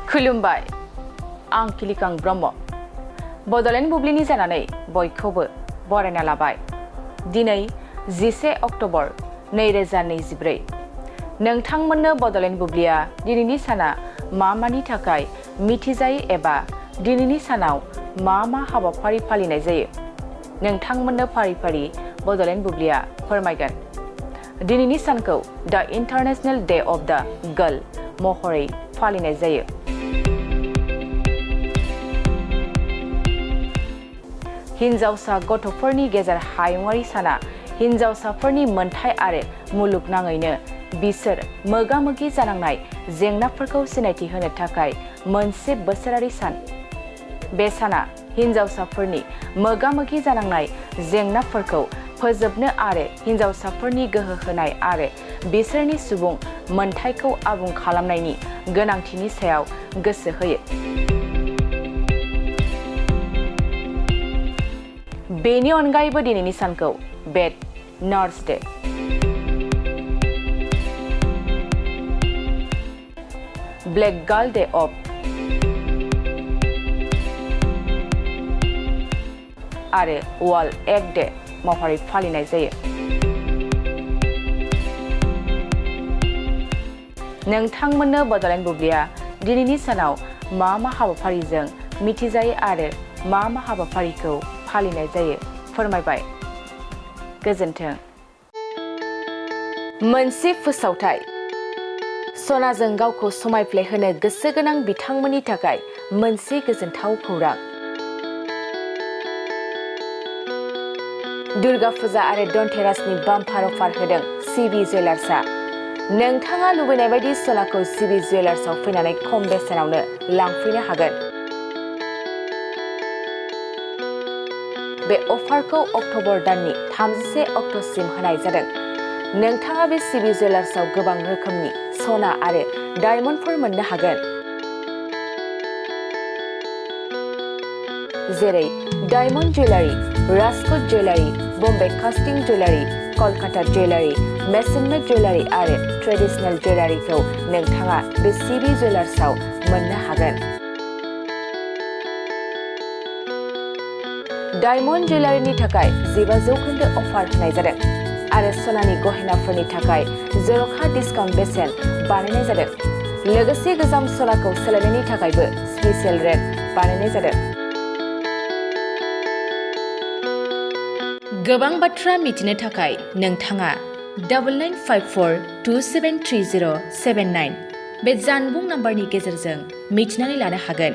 खुलुमबाय आं किलिकां ब्रह्म बड'लेण्ड बुब्लिनि जानानै बयखौबो बरायना लाबाय। दिनै 11 अक्ट'बर 2024 नोंथांमोननो बड'लेण्ड बुब्लिया दिनैनि साना मानि थाखाय मिथिजायो एबा दिनैनि सानाव मा हाबाफारि फालिनाय जायो नोंथांमोननो फारि फारि बड'लेण्ड बुब्लिया फोरमायगोन। दिनैनि सानखौ द इन्टारनेशनेल डे अफ द गार्ल महरै फालिनाय जायो। हिन्जावसा गथ'फोरनि गेजेर हायुङारि साना हिन्जावसाफोरनि मोनथाय आरो मुलुगनाङैनो बिसोर मोगा-मोगि जानांनाय जेंनाफोरखौ सिनायथि होनो थाखाय मोनसे बोसोरारि सान। बे साना हिन्जावसाफोरनि मोगा-मोगि जानांनाय जेंनाफोरखौ फोजोबनो आरो हिन्जावसाफोरनि गोहो होनाय आरो बिसोरनि सुबुं मोनथायखौ आबुं खालामनायनि गोनांथिनि सायाव गोसो होयो। बेनि अनगायैबो दिनैनि सानखौ bed nurse day, black girl day अफ आरो वर्ल्ड एग डे महरै फालिनाय जायो। नोंथांमोननो बड'लेण्ड बुब्लिया दिनैनि सानाव मा हाबाफारिजों मिथिजायो आरो मा हाबाफारिखौ फालिनाय जायो फोरमायबाय। गोजोन्थों। मोनसे फोसावथाय सनाजों गावखौ समायफ्लेहोनो गोसो गोनां बिथांमोननि थाखाय मोनसे गोजोनथाव खौरां। दुर्गा फुजा आरो धनतेरासनि बाम्पार अफार होदों सिबि जुवेलार्सआ। नोंथाङा लुबैनाय बायदि सनाखौ सिबि जुवेलार्सआव फैनानै खम बेसेनावनो लांफैनो हागोन। बे अफारखौ अक्ट'बर दाननि 31 अक्ट'सिम होनाय जादों। नोंथाङा बे सिबि जुवेलार्सआव गोबां रोखोमनि सना आरो डायमन्डफोर मोननो हागोन, जेरै diamond jewellery, Rajkot jewellery, Bombay कास्टिं जुवेलारि, कलकाता जुवेलारि, मेसिन मेड जुवेलारि आरो ट्रेडिशनेल जुवेलारिखौ नोंथाङा बे सिबि जुवेलार्सआव मोननो हागोन। डायमन्ड जुवेलारिनि थाखाय 15% अफार होनाय जादों आरो सनानि गहेनाफोरनि थाखाय जर'खा डिसकाउन्ट बेसेन बानायनाय जादों। लोगोसे गोजाम सनाखौ सोलायनायनि थाखायबो स्पेशेल रेट बानायनाय जादों। गोबां बाथ्रा मिथिनो थाखाय नोंथाङा 9954273079 बे जानबुं नाम्बारनि गेजेरजों मिथिनानै लानो हागोन।